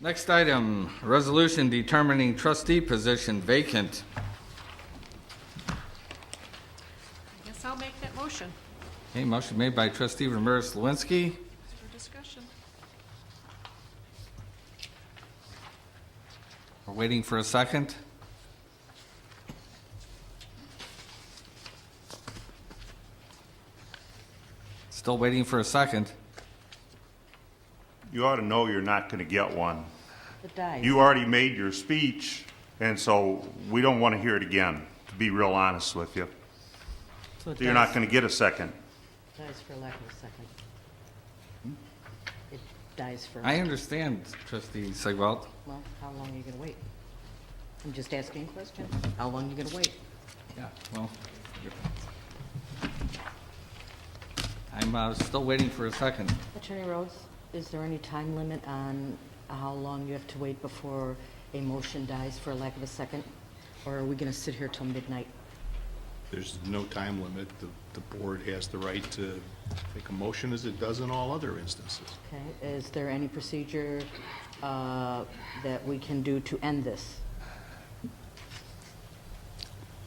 Next item, resolution determining trustee position vacant. I guess I'll make that motion Okay, motion made by trustee Ramirez-Lewinsky, for discussion. we're waiting for a second. Still waiting for a second. You ought to know you're not going to get one. The dice. You already made your speech, and so we don't want to hear it again, to be real honest with you. So it You're not dies- going to get a second. dies for lack of a second. It dies for. I understand, trustee Sigwalt. Well, how long are you gonna wait? I'm just asking a question. How long are you gonna wait? Yeah, well, I'm still waiting for a second. Attorney Rose, is there any time limit on how long you have to wait before a motion dies for lack of a second? Or are we gonna sit here till midnight? There's no time limit. The board has the right to make a motion as it does in all other instances. Okay, is there any procedure that we can do to end this?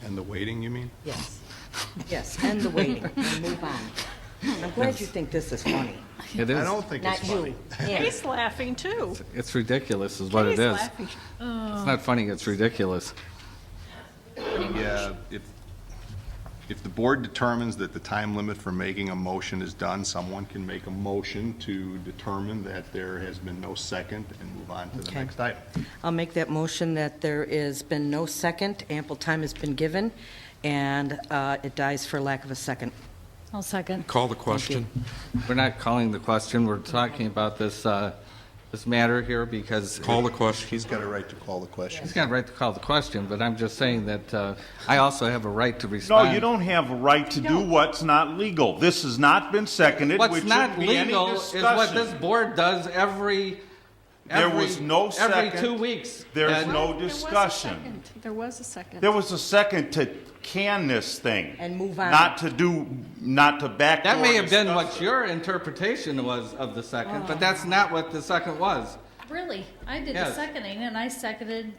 And the waiting, you mean? Yes. Yes, end the waiting and move on. I'm glad you think this is funny. It I is. don't think it's Not funny. you. Yeah. He's laughing too. It's ridiculous is what it He's is. laughing. It's not funny, it's ridiculous. Yeah, if the board determines that the time limit for making a motion is done, someone can make a motion to determine that there has been no second and move on to the Okay. next item. I'll make that motion that there has been no second, ample time has been given, and it dies for lack of a second. I'll second. Call the Thank question. We're not calling the question, we're talking about this, this matter here because Call the question. He's got a right to call the question. he's got a right to call the question, but I'm just saying that I also have a right to No, respond. you don't have a right to do what's not legal. This has not been seconded, which What's not shouldn't be any legal is what this discussion. board does every There was no every second. 2 weeks. There's And no There was a discussion. second. There was a second. There was a second to can this thing. And move on. Not to backdoor that may have been discuss what it. your interpretation was of the second, but that's not what the second was. Really? I did the Yes. seconding, and I seconded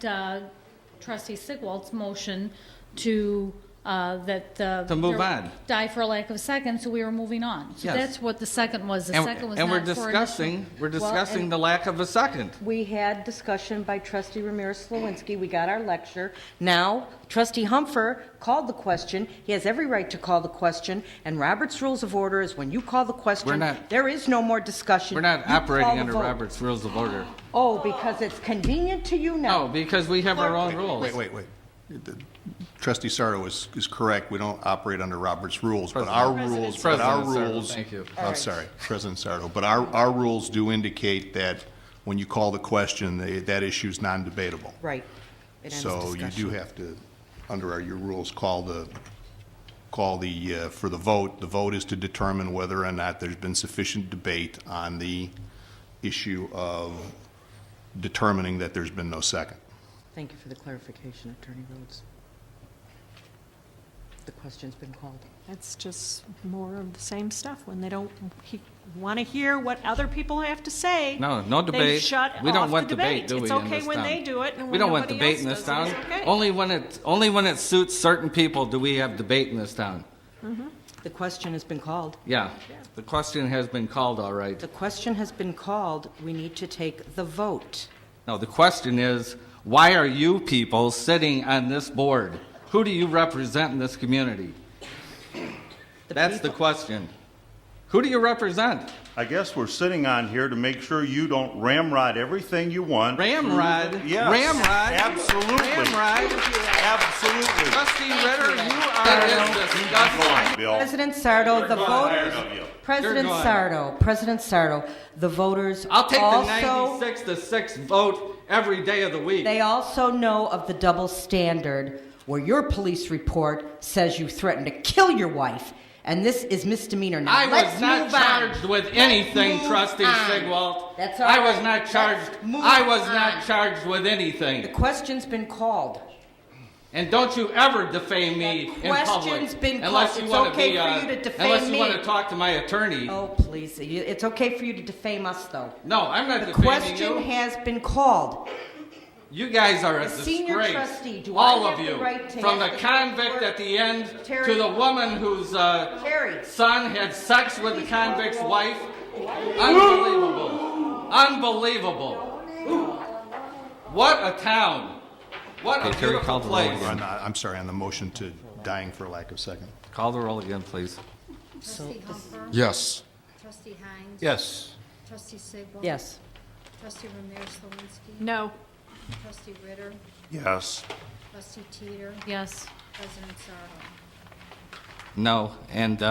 trustee Sigwald's motion to, To move on. die for a lack of a second, so we were moving on. So Yes. that's what the second was. The second was And not we're for discussing, initial. we're discussing the lack of a second. We had discussion by trustee Ramirez-Lewinsky, we got our lecture. Now, trustee Humfer called the question, he has every right to call the question, and Robert's Rules of Order is when you call the question, not- there is no more discussion. We're not You call operating the under vote. Robert's Rules of Order. Oh, because it's convenient to you now? No, because we have our own rules. Wait. Trustee Sardo is correct. We don't operate under Robert's rules, but President. our rules, President Sardo, thank you. Oh, sorry, President Sardo. But our rules do indicate that when you call the question, that issue is non-debatable. Right. It ends So you discussion. do have to, under your rules, call for the vote. The vote is to determine whether or not there's been sufficient debate on the issue of determining that there's been no second. Thank you for the clarification, Attorney Rhodes. The question's been called. That's just more of the same stuff. When they don't want to hear what other people have to say. No They debate. shut We don't off want the debate, debate. do we, It's in okay this when town? they do it, and We when don't want nobody debate else in this does town. it, it's okay. Only when it suits certain people do we have debate in this town. The question has been called. Yeah, the question has been called, all right. The question has been called. We need to take the vote. No, the question is, why are you people sitting on this board? Who do you represent in this community? That's the question. Who do you represent? I guess we're sitting on here to make sure you don't ramrod everything you want. Ramrod? Yes. Ramrod? Absolutely. Ramrod? Absolutely. Trustee Ritter, you Go are disgusting. on, Bill. President Sardo, the Tired voters. of you. President You're Sardo, the voters I'll take the also, 96-6 vote every day of the week. they also know of the double standard where your police report says you threatened to kill your wife, and this is misdemeanor. Now, I let's was not move on. charged with anything, move Trustee on. Sigwalt. That's all I right. was not Let's charged. move I was on. not charged with The anything. question's been called. it. And don't you ever defame me That in public. question's been Unless called. you It's wanna okay be, for you to defame Unless you want me. to talk to my attorney. Oh, please, it's okay for you to defame us, though. No, I'm not The defaming question you. has been called. You guys are a The senior disgrace. trustee, do I All have of the you. right to From the ask the convict court- at the end Terry. to the woman whose Terry. son had sex with the convict's wife. Unbelievable. Unbelievable. What a town. What a Terry, beautiful call the roll place. again. I'm sorry, on the motion to dying for lack of second. Call the roll again, please. Trustee Humper? Yes. Trustee Hines? Yes. Trustee Sigwell? Yes. Trustee Ramirez Slawinski? No. Trustee Ritter? Yes. Trustee Teeter? Yes. President Sarlo? No, and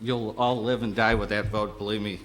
you'll all live and die with that vote, believe me.